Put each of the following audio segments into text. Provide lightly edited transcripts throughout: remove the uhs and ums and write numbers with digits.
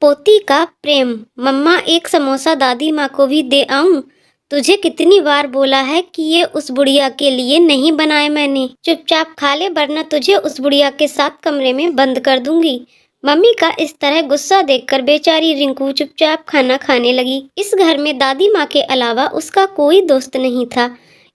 पोती का प्रेम। मम्मा, एक समोसा दादी माँ को भी दे आऊं? तुझे कितनी बार बोला है कि ये उस बुढ़िया के लिए नहीं बनाए मैंने। चुपचाप खा ले वरना तुझे उस बुढ़िया के साथ कमरे में बंद कर दूंगी। मम्मी का इस तरह गुस्सा देखकर बेचारी रिंकू चुपचाप खाना खाने लगी। इस घर में दादी माँ के अलावा उसका कोई दोस्त नहीं था,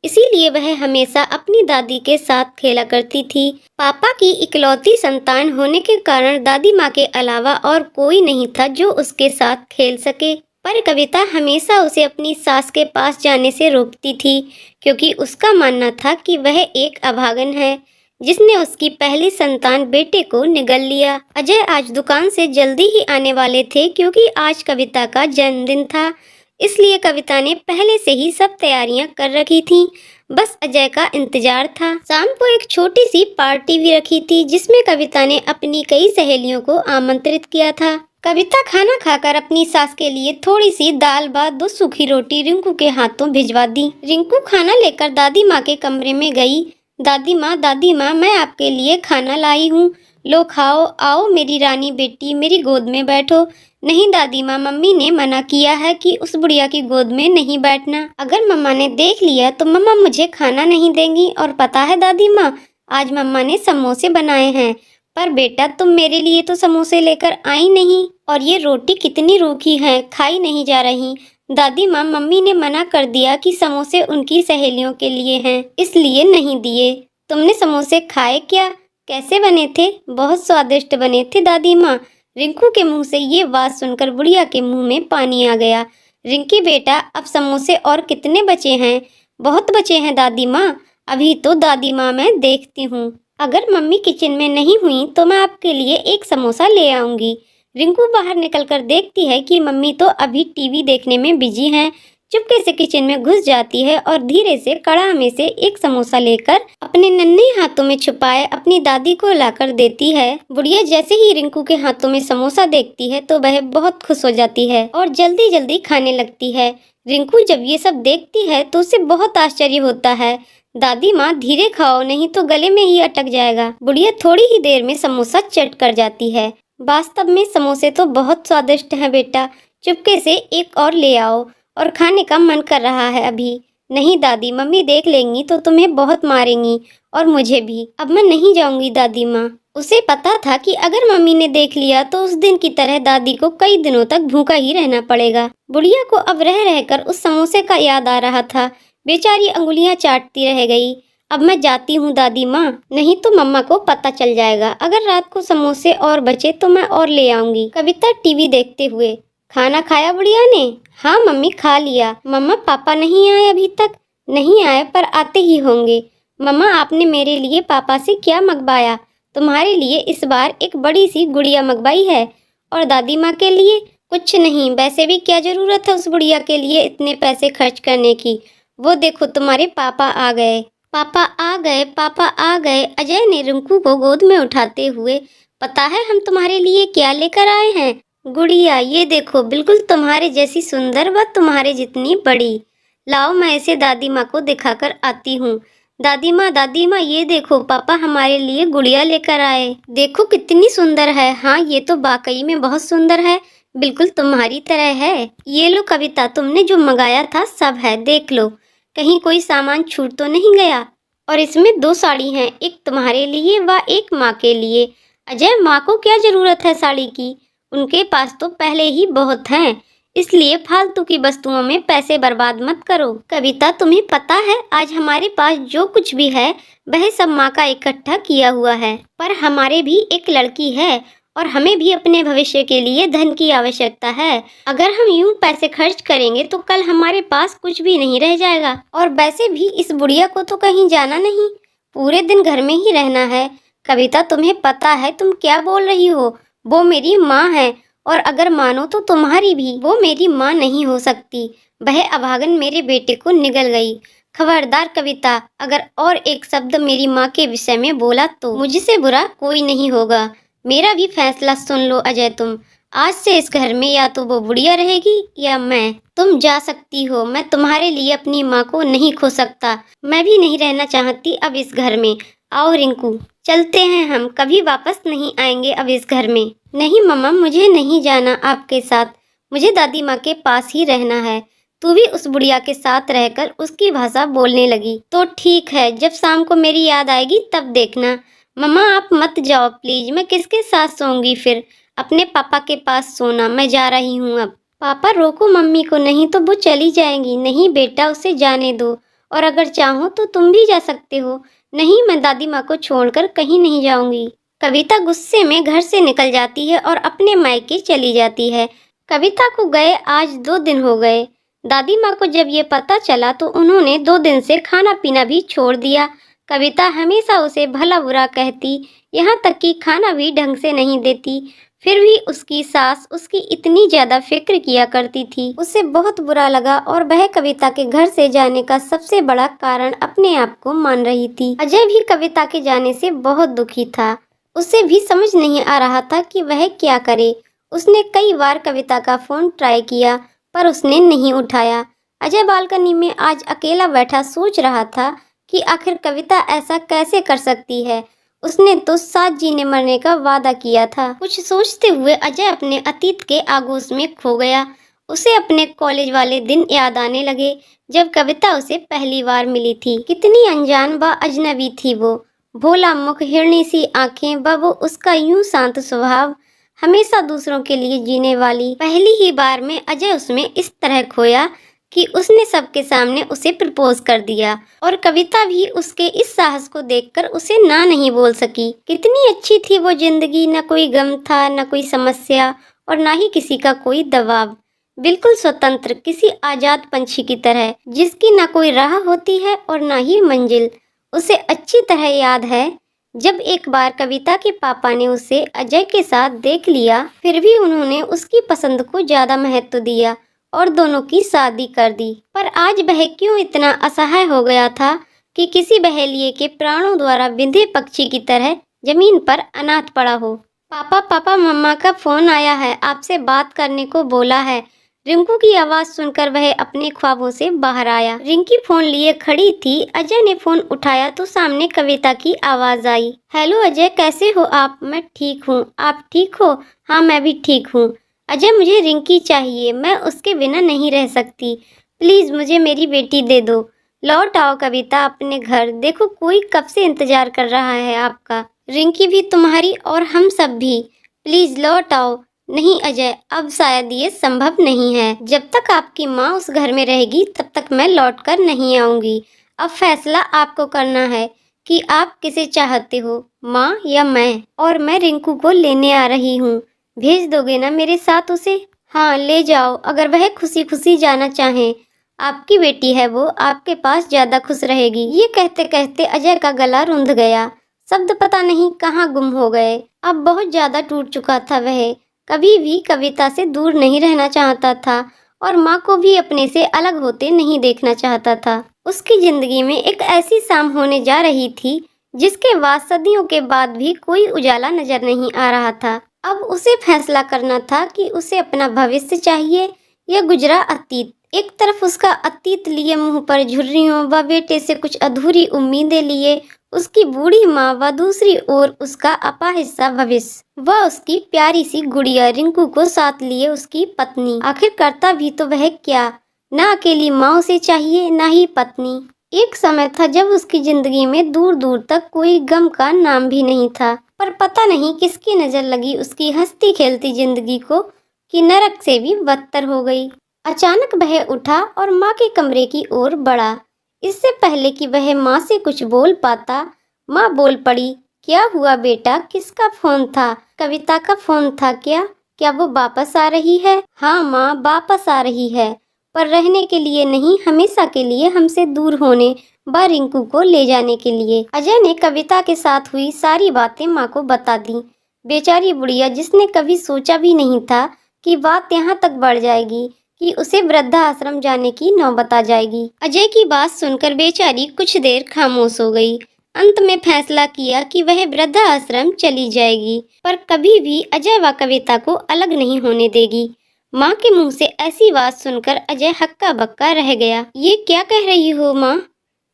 इसीलिए वह हमेशा अपनी दादी के साथ खेला करती थी। पापा की इकलौती संतान होने के कारण दादी माँ के अलावा और कोई नहीं था जो उसके साथ खेल सके। पर कविता हमेशा उसे अपनी सास के पास जाने से रोकती थी, क्योंकि उसका मानना था कि वह एक अभागन है जिसने उसकी पहली संतान बेटे को निगल लिया। अजय आज दुकान से जल्दी ही आने वाले थे, क्योंकि आज कविता का जन्मदिन था, इसलिए कविता ने पहले से ही सब तैयारियां कर रखी थी। बस अजय का इंतजार था। शाम को एक छोटी सी पार्टी भी रखी थी, जिसमें कविता ने अपनी कई सहेलियों को आमंत्रित किया था। कविता खाना खाकर अपनी सास के लिए थोड़ी सी दाल भात 2 सूखी रोटी रिंकू के हाथों भिजवा दी। रिंकू खाना लेकर दादी माँ के कमरे में गई। दादी माँ, मैं आपके लिए खाना लाई हूँ, लो खाओ, आओ मेरी रानी बेटी, मेरी गोद में बैठो। नहीं दादी माँ, मम्मी ने मना किया है कि उस बुढ़िया की गोद में नहीं बैठना। अगर मम्मा ने देख लिया तो मम्मा मुझे खाना नहीं देंगी। और पता है दादी माँ, आज मम्मा ने समोसे बनाए हैं। पर बेटा, तुम मेरे लिए तो समोसे लेकर आई नहीं, और ये रोटी कितनी रूखी है, खाई नहीं जा रही। दादी माँ, मम्मी ने मना कर दिया कि समोसे उनकी सहेलियों के लिए हैं, इसलिए नहीं दिए। तुमने समोसे खाए क्या? कैसे बने थे? बहुत स्वादिष्ट बने थे दादी माँ। रिंकू के मुंह से ये बात सुनकर बुढ़िया के मुंह में पानी आ गया। रिंकी बेटा, अब समोसे और कितने बचे हैं? बहुत बचे हैं दादी माँ। अभी तो दादी माँ मैं देखती हूँ, अगर मम्मी किचन में नहीं हुई तो मैं आपके लिए एक समोसा ले आऊंगी। रिंकू बाहर निकलकर देखती है कि मम्मी तो अभी टीवी देखने में बिजी हैं। चुपके से किचन में घुस जाती है और धीरे से कढ़ा में से एक समोसा लेकर अपने नन्हे हाथों में छुपाए अपनी दादी को लाकर देती है। बुढ़िया जैसे ही रिंकू के हाथों में समोसा देखती है तो वह बहुत खुश हो जाती है और जल्दी जल्दी खाने लगती है। रिंकू जब ये सब देखती है तो उसे बहुत आश्चर्य होता है। दादी माँ, धीरे खाओ, नहीं तो गले में ही अटक जाएगा। बुढ़िया थोड़ी ही देर में समोसा चट कर जाती है। वास्तव में समोसे तो बहुत स्वादिष्ट हैं बेटा, चुपके से एक और ले आओ, और खाने का मन कर रहा है अभी। नहीं दादी, मम्मी देख लेंगी तो तुम्हें बहुत मारेंगी, और मुझे भी। अब मैं नहीं जाऊंगी दादी माँ। उसे पता था कि अगर मम्मी ने देख लिया तो उस दिन की तरह दादी को कई दिनों तक भूखा ही रहना पड़ेगा। बुढ़िया को अब रह रहकर उस समोसे का याद आ रहा था। बेचारी अंगुलियां चाटती रह गई। अब मैं जाती हूँ दादी माँ, नहीं तो मम्मा को पता चल जाएगा। अगर रात को समोसे और बचे तो मैं और ले आऊंगी। कविता टीवी देखते हुए, खाना खाया बुढ़िया ने? हाँ मम्मी, खा लिया। मम्मा, पापा नहीं आए अभी तक? नहीं आए, पर आते ही होंगे। मम्मा, आपने मेरे लिए पापा से क्या मंगवाया? तुम्हारे लिए इस बार एक बड़ी सी गुड़िया मंगवाई है। और दादी माँ के लिए? कुछ नहीं, वैसे भी क्या जरूरत है उस बुढ़िया के लिए इतने पैसे खर्च करने की। वो देखो, तुम्हारे पापा आ गए। पापा आ गए, पापा आ गए। अजय ने रिंकू को गोद में उठाते हुए, पता है हम तुम्हारे लिए क्या लेकर आए हैं? गुड़िया, ये देखो, बिल्कुल तुम्हारे जैसी सुंदर व तुम्हारे जितनी बड़ी। लाओ, मैं इसे दादी माँ को दिखाकर आती हूँ। दादी माँ, ये देखो, पापा हमारे लिए गुड़िया लेकर आए। देखो कितनी सुंदर है। हाँ, ये तो वाकई में बहुत सुंदर है, बिल्कुल तुम्हारी तरह है। ये लो कविता, तुमने जो मंगाया था सब है, देख लो, कहीं कोई सामान छूट तो नहीं गया। और इसमें 2 साड़ी हैं, एक तुम्हारे लिए व एक माँ के लिए। अजय, माँ को क्या जरूरत है साड़ी की? उनके पास तो पहले ही बहुत हैं, इसलिए फालतू की वस्तुओं में पैसे बर्बाद मत करो। कविता, तुम्हें पता है आज हमारे पास जो कुछ भी है वह सब माँ का इकट्ठा किया हुआ है। पर हमारे भी एक लड़की है और हमें भी अपने भविष्य के लिए धन की आवश्यकता है। अगर हम यूं पैसे खर्च करेंगे तो कल हमारे पास कुछ भी नहीं रह जाएगा। और वैसे भी इस बुढ़िया को तो कहीं जाना नहीं, पूरे दिन घर में ही रहना है। कविता, तुम्हें पता है तुम क्या बोल रही हो? वो मेरी माँ है, और अगर मानो तो तुम्हारी भी। वो मेरी माँ नहीं हो सकती, वह अभागन मेरे बेटे को निगल गई। खबरदार कविता, अगर और एक शब्द मेरी माँ के विषय में बोला तो मुझसे बुरा कोई नहीं होगा। मेरा भी फैसला सुन लो अजय, तुम आज से इस घर में या तो वो बुढ़िया रहेगी या मैं। तुम जा सकती हो, मैं तुम्हारे लिए अपनी माँ को नहीं खो सकता। मैं भी नहीं रहना चाहती अब इस घर में। आओ रिंकू। चलते हैं हम, कभी वापस नहीं आएंगे अब इस घर में। नहीं मम्मा, मुझे नहीं जाना आपके साथ, मुझे दादी माँ के पास ही रहना है। तू भी उस बुढ़िया के साथ रहकर उसकी भाषा बोलने लगी। तो ठीक है, जब शाम को मेरी याद आएगी तब देखना। मम्मा आप मत जाओ प्लीज, मैं किसके साथ सोऊंगी फिर? अपने पापा के पास सोना, मैं जा रही हूँ अब। पापा रोको मम्मी को, नहीं तो वो चली जाएंगी। नहीं बेटा, उसे जाने दो, और अगर चाहो तो तुम भी जा सकते हो। नहीं, मैं दादी माँ को छोड़कर कहीं नहीं जाऊंगी। कविता गुस्से में घर से निकल जाती है और अपने मायके चली जाती है। कविता को गए आज 2 दिन हो गए। दादी माँ को जब ये पता चला तो उन्होंने 2 दिन से खाना पीना भी छोड़ दिया। कविता हमेशा उसे भला बुरा कहती, यहाँ तक कि खाना भी ढंग से नहीं देती। फिर भी उसकी सास उसकी इतनी ज्यादा फिक्र किया करती थी। उसे बहुत बुरा लगा और वह कविता के घर से जाने का सबसे बड़ा कारण अपने आप को मान रही थी। अजय भी कविता के जाने से बहुत दुखी था। उसे भी समझ नहीं आ रहा था कि वह क्या करे। उसने कई बार कविता का फोन ट्राई किया पर उसने नहीं उठाया। अजय बालकनी में आज अकेला बैठा सोच रहा था कि आखिर कविता ऐसा कैसे कर सकती है। उसने तो साथ जीने मरने का वादा किया था। कुछ सोचते हुए अजय अपने अतीत के आगोश में खो गया। उसे अपने कॉलेज वाले दिन याद आने लगे जब कविता उसे पहली बार मिली थी। कितनी अनजान व अजनबी थी वो। भोला मुख, हिरनी सी आंखें व वो उसका यूं शांत स्वभाव, हमेशा दूसरों के लिए जीने वाली। पहली ही बार में अजय उसमें इस तरह खोया कि उसने सबके सामने उसे प्रपोज कर दिया, और कविता भी उसके इस साहस को देखकर उसे ना नहीं बोल सकी। कितनी अच्छी थी वो जिंदगी, न कोई गम था, न कोई समस्या, और ना ही किसी का कोई दबाव। बिल्कुल स्वतंत्र, किसी आजाद पंछी की तरह, जिसकी ना कोई राह होती है और ना ही मंजिल। उसे अच्छी तरह याद है जब एक बार कविता के पापा ने उसे अजय के साथ देख लिया, फिर भी उन्होंने उसकी पसंद को ज्यादा महत्व दिया और दोनों की शादी कर दी। पर आज वह क्यों इतना असहाय हो गया था कि किसी बहेलिए के प्राणों द्वारा बिंधे पक्षी की तरह जमीन पर अनाथ पड़ा हो। पापा पापा, मम्मा का फोन आया है, आपसे बात करने को बोला है। रिंकू की आवाज सुनकर वह अपने ख्वाबों से बाहर आया। रिंकी फोन लिए खड़ी थी। अजय ने फोन उठाया तो सामने कविता की आवाज आई। हेलो अजय, कैसे हो आप? मैं ठीक हूँ, आप ठीक हो? हाँ मैं भी ठीक हूँ। अजय, मुझे रिंकी चाहिए, मैं उसके बिना नहीं रह सकती। प्लीज मुझे मेरी बेटी दे दो। लौट आओ कविता अपने घर, देखो कोई कब से इंतजार कर रहा है आपका। रिंकी भी तुम्हारी और हम सब भी। प्लीज लौट आओ। नहीं अजय, अब शायद ये संभव नहीं है। जब तक आपकी माँ उस घर में रहेगी तब तक मैं लौटकर नहीं आऊंगी। अब फैसला आपको करना है कि आप किसे चाहते हो, माँ या मैं। और मैं रिंकू को लेने आ रही हूँ। भेज दोगे ना मेरे साथ उसे? हाँ ले जाओ, अगर वह खुशी खुशी जाना चाहे। आपकी बेटी है वो, आपके पास ज्यादा खुश रहेगी। ये कहते कहते अजय का गला रुंध गया। शब्द पता नहीं कहाँ गुम हो गए। अब बहुत ज्यादा टूट चुका था वह। कभी भी कविता से दूर नहीं रहना चाहता था और माँ को भी अपने से अलग होते नहीं देखना चाहता था। उसकी जिंदगी में एक ऐसी शाम होने जा रही थी जिसके बाद सदियों के बाद भी कोई उजाला नजर नहीं आ रहा था। अब उसे फैसला करना था कि उसे अपना भविष्य चाहिए या गुजरा अतीत। एक तरफ उसका अतीत लिए मुंह पर झुर्रियों व बेटे से कुछ अधूरी उम्मीदें लिए उसकी बूढ़ी माँ, व दूसरी ओर उसका अपाहिज सा भविष्य व उसकी प्यारी सी गुड़िया रिंकू को साथ लिए उसकी पत्नी। आखिर करता भी तो वह क्या? ना अकेली माँ उसे चाहिए, ना ही पत्नी। एक समय था जब उसकी जिंदगी में दूर दूर तक कोई गम का नाम भी नहीं था, पर पता नहीं किसकी नजर लगी उसकी हंसती खेलती जिंदगी को कि नरक से भी बदतर हो गई। अचानक वह उठा और माँ के कमरे की ओर बढ़ा। इससे पहले कि वह माँ से कुछ बोल पाता, माँ बोल पड़ी। क्या हुआ बेटा, किसका फोन था? कविता का फोन था क्या? क्या वो वापस आ रही है? हाँ माँ, वापस आ रही है, पर रहने के लिए नहीं, हमेशा के लिए हमसे दूर होने व रिंकू को ले जाने के लिए। अजय ने कविता के साथ हुई सारी बातें माँ को बता दी। बेचारी बुढ़िया, जिसने कभी सोचा भी नहीं था कि बात यहाँ तक बढ़ जाएगी कि उसे वृद्धाश्रम जाने की नौबत आ जाएगी। अजय की बात सुनकर बेचारी कुछ देर खामोश हो गई। अंत में फैसला किया कि वह वृद्धाश्रम चली जाएगी, पर कभी भी अजय व कविता को अलग नहीं होने देगी। माँ के मुंह से ऐसी बात सुनकर अजय हक्का बक्का रह गया। ये क्या कह रही हो माँ?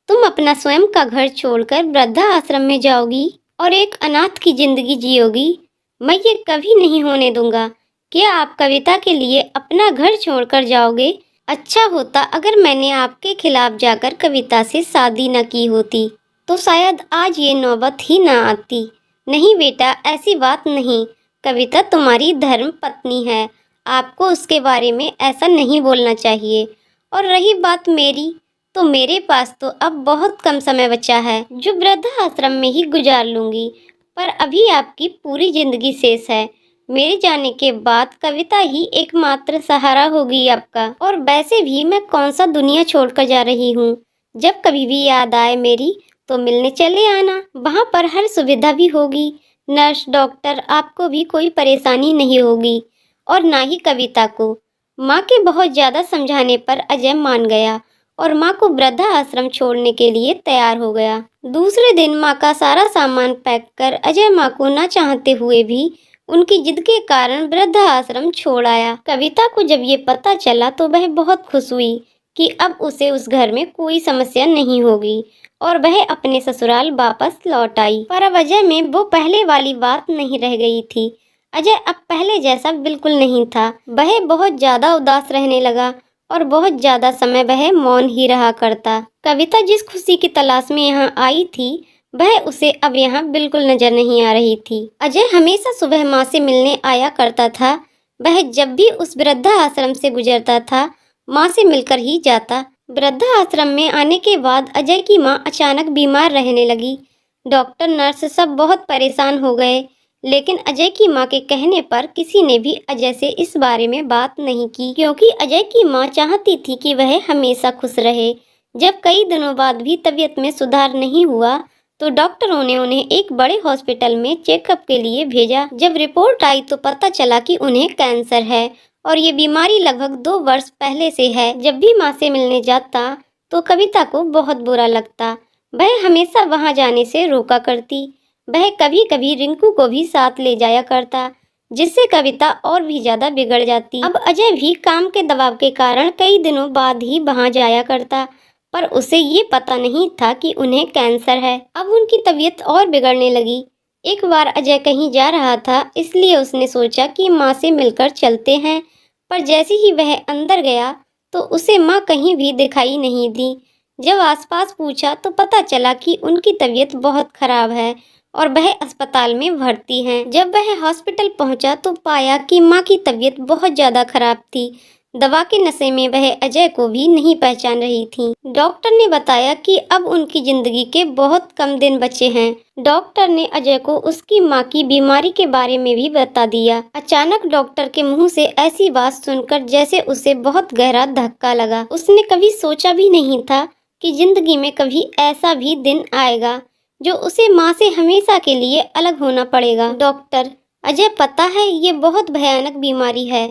तुम अपना स्वयं का घर छोड़कर वृद्धाश्रम में जाओगी? और एक अनाथ की जिंदगी जियोगी। मैं ये कभी नहीं होने दूंगा। क्या आप कविता के लिए अपना घर छोड़कर जाओगे? अच्छा होता अगर मैंने आपके खिलाफ जाकर कविता से शादी न की होती, तो शायद आज ये नौबत ही ना आती। नहीं बेटा, ऐसी बात नहीं। कविता तुम्हारी धर्म पत्नी है, आपको उसके बारे में ऐसा नहीं बोलना चाहिए। और रही बात मेरी, तो मेरे पास तो अब बहुत कम समय बचा है, जो वृद्धाश्रम में ही गुजार लूंगी। पर अभी आपकी पूरी जिंदगी शेष है। मेरे जाने के बाद कविता ही एकमात्र सहारा होगी आपका। और वैसे भी मैं कौन सा दुनिया छोड़कर जा रही हूँ। जब कभी भी याद आए मेरी, तो मिलने चले आना। वहाँ पर हर सुविधा भी होगी, नर्स डॉक्टर, आपको भी कोई परेशानी नहीं होगी। और ना ही कविता को। माँ के बहुत ज्यादा समझाने पर अजय मान गया और माँ को वृद्धाश्रम छोड़ने के लिए तैयार हो गया। दूसरे दिन माँ का सारा सामान पैक कर अजय माँ को न चाहते हुए भी उनकी जिद के कारण वृद्धाश्रम छोड़ आया। कविता को जब ये पता चला तो वह बहुत खुश हुई कि अब उसे उस घर में कोई समस्या नहीं होगी और वह अपने ससुराल वापस लौट आई। पर अब अजय में वो पहले वाली बात नहीं रह गई थी। अजय अब पहले जैसा बिल्कुल नहीं था। वह बहुत ज्यादा उदास रहने लगा और बहुत ज्यादा समय वह मौन ही रहा करता। कविता जिस खुशी की तलाश में यहाँ आई थी, वह उसे अब यहाँ बिल्कुल नजर नहीं आ रही थी। अजय हमेशा सुबह माँ से मिलने आया करता था। वह जब भी उस वृद्धाश्रम से गुजरता था, माँ से मिलकर ही जाता। वृद्धाश्रम में आने के बाद अजय की माँ अचानक बीमार रहने लगी। डॉक्टर नर्स सब बहुत परेशान हो गए, लेकिन अजय की माँ के कहने पर किसी ने भी अजय से इस बारे में बात नहीं की, क्योंकि अजय की माँ चाहती थी कि वह हमेशा खुश रहे। जब कई दिनों बाद भी तबीयत में सुधार नहीं हुआ, तो डॉक्टरों ने उन्हें एक बड़े हॉस्पिटल में चेकअप के लिए भेजा। जब रिपोर्ट आई तो पता चला कि उन्हें कैंसर है और ये बीमारी लगभग 2 वर्ष पहले से है। जब भी माँ से मिलने जाता तो कविता को बहुत बुरा लगता। वह हमेशा वहाँ जाने से रोका करती। वह कभी कभी रिंकू को भी साथ ले जाया करता, जिससे कविता और भी ज्यादा बिगड़ जाती। अब अजय भी काम के दबाव के कारण कई दिनों बाद ही वहाँ जाया करता, पर उसे ये पता नहीं था कि उन्हें कैंसर है। अब उनकी तबीयत और बिगड़ने लगी। एक बार अजय कहीं जा रहा था, इसलिए उसने सोचा कि माँ से मिलकर चलते हैं। पर जैसे ही वह अंदर गया तो उसे माँ कहीं भी दिखाई नहीं दी। जब आसपास पूछा तो पता चला कि उनकी तबीयत बहुत खराब है और वह अस्पताल में भर्ती हैं। जब वह हॉस्पिटल पहुंचा तो पाया कि माँ की तबीयत बहुत ज्यादा खराब थी। दवा के नशे में वह अजय को भी नहीं पहचान रही थी। डॉक्टर ने बताया कि अब उनकी जिंदगी के बहुत कम दिन बचे हैं। डॉक्टर ने अजय को उसकी माँ की बीमारी के बारे में भी बता दिया। अचानक डॉक्टर के मुंह से ऐसी बात सुनकर जैसे उसे बहुत गहरा धक्का लगा। उसने कभी सोचा भी नहीं था कि जिंदगी में कभी ऐसा भी दिन आएगा जो उसे माँ से हमेशा के लिए अलग होना पड़ेगा। डॉक्टर, अजय पता है ये बहुत भयानक बीमारी है।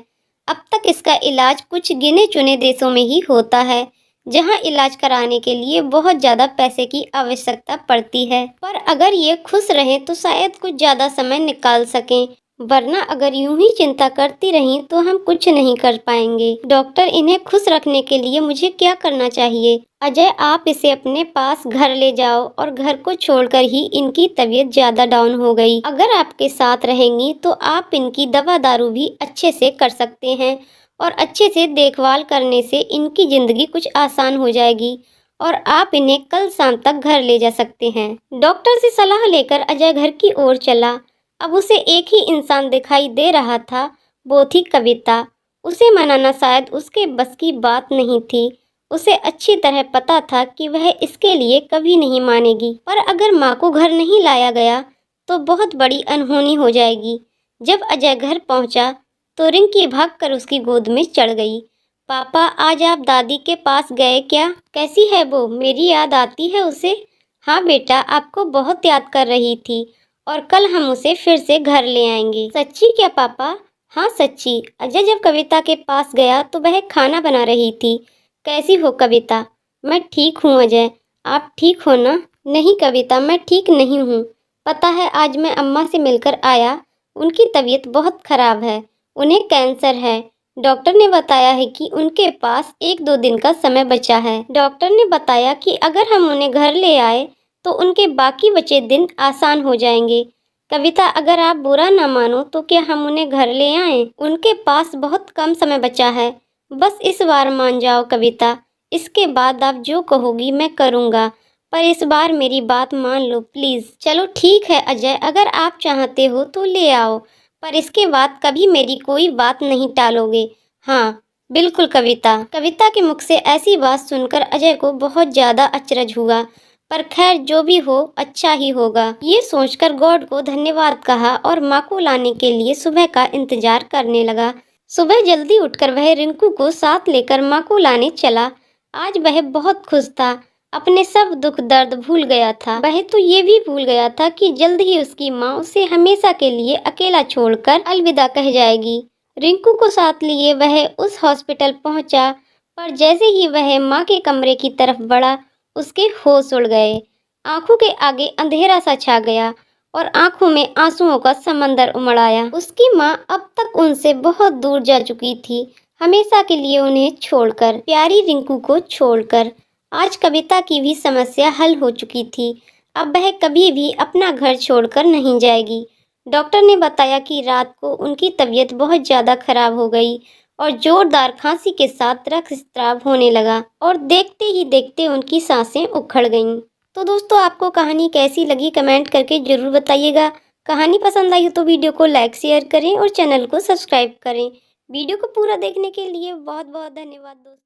अब तक इसका इलाज कुछ गिने चुने देशों में ही होता है, जहां इलाज कराने के लिए बहुत ज़्यादा पैसे की आवश्यकता पड़ती है। पर अगर ये खुश रहें तो शायद कुछ ज़्यादा समय निकाल सकें, वरना अगर यूं ही चिंता करती रहीं तो हम कुछ नहीं कर पाएंगे। डॉक्टर, इन्हें खुश रखने के लिए मुझे क्या करना चाहिए? अजय, आप इसे अपने पास घर ले जाओ और घर को छोड़कर ही इनकी तबीयत ज़्यादा डाउन हो गई। अगर आपके साथ रहेंगी तो आप इनकी दवा दारू भी अच्छे से कर सकते हैं और अच्छे से देखभाल करने से इनकी ज़िंदगी कुछ आसान हो जाएगी और आप इन्हें कल शाम तक घर ले जा सकते हैं। डॉक्टर से सलाह लेकर अजय घर की ओर चला। अब उसे एक ही इंसान दिखाई दे रहा था, वो थी कविता। उसे मनाना शायद उसके बस की बात नहीं थी। उसे अच्छी तरह पता था कि वह इसके लिए कभी नहीं मानेगी, पर अगर माँ को घर नहीं लाया गया तो बहुत बड़ी अनहोनी हो जाएगी। जब अजय घर पहुंचा तो रिंकी भागकर उसकी गोद में चढ़ गई। पापा, आज आप दादी के पास गए क्या? कैसी है वो? मेरी याद आती है उसे? हाँ बेटा, आपको बहुत याद कर रही थी और कल हम उसे फिर से घर ले आएंगे। सच्ची क्या पापा? हाँ सच्ची। अजय जब कविता के पास गया तो वह खाना बना रही थी। कैसी हो कविता? मैं ठीक हूँ अजय, आप ठीक हो ना? नहीं कविता, मैं ठीक नहीं हूँ। पता है, आज मैं अम्मा से मिलकर आया, उनकी तबीयत बहुत खराब है, उन्हें कैंसर है। डॉक्टर ने बताया है कि उनके पास 1-2 दिन का समय बचा है। डॉक्टर ने बताया कि अगर हम उन्हें घर ले आए तो उनके बाकी बचे दिन आसान हो जाएंगे। कविता, अगर आप बुरा ना मानो तो क्या हम उन्हें घर ले आएं? उनके पास बहुत कम समय बचा है, बस इस बार मान जाओ कविता। इसके बाद आप जो कहोगी मैं करूँगा, पर इस बार मेरी बात मान लो प्लीज़। चलो ठीक है अजय, अगर आप चाहते हो तो ले आओ, पर इसके बाद कभी मेरी कोई बात नहीं टालोगे। हाँ बिल्कुल कविता। कविता के मुख से ऐसी बात सुनकर अजय को बहुत ज़्यादा अचरज हुआ, पर खैर जो भी हो अच्छा ही होगा। ये सोचकर गॉड को धन्यवाद कहा और माँ को लाने के लिए सुबह का इंतजार करने लगा। सुबह जल्दी उठकर वह रिंकू को साथ लेकर माँ को लाने चला। आज वह बहुत खुश था, अपने सब दुख दर्द भूल गया था। वह तो ये भी भूल गया था कि जल्द ही उसकी माँ उसे हमेशा के लिए अकेला छोड़कर अलविदा कह जाएगी। रिंकू को साथ लिए वह उस हॉस्पिटल पहुंचा, पर जैसे ही वह माँ के कमरे की तरफ बढ़ा, उसके होश उड़ गए। आंखों के आगे अंधेरा सा छा गया और आंखों में आंसुओं का समंदर उमड़ आया। उसकी माँ अब तक उनसे बहुत दूर जा चुकी थी, हमेशा के लिए उन्हें छोड़कर, प्यारी रिंकू को छोड़कर। आज कविता की भी समस्या हल हो चुकी थी। अब वह कभी भी अपना घर छोड़कर नहीं जाएगी। डॉक्टर ने बताया कि रात को उनकी तबीयत बहुत ज़्यादा खराब हो गई और जोरदार खांसी के साथ रक्तस्राव होने लगा और देखते ही देखते उनकी सांसें उखड़ गईं। तो दोस्तों, आपको कहानी कैसी लगी कमेंट करके ज़रूर बताइएगा। कहानी पसंद आई हो तो वीडियो को लाइक शेयर करें और चैनल को सब्सक्राइब करें। वीडियो को पूरा देखने के लिए बहुत बहुत धन्यवाद दोस्तों।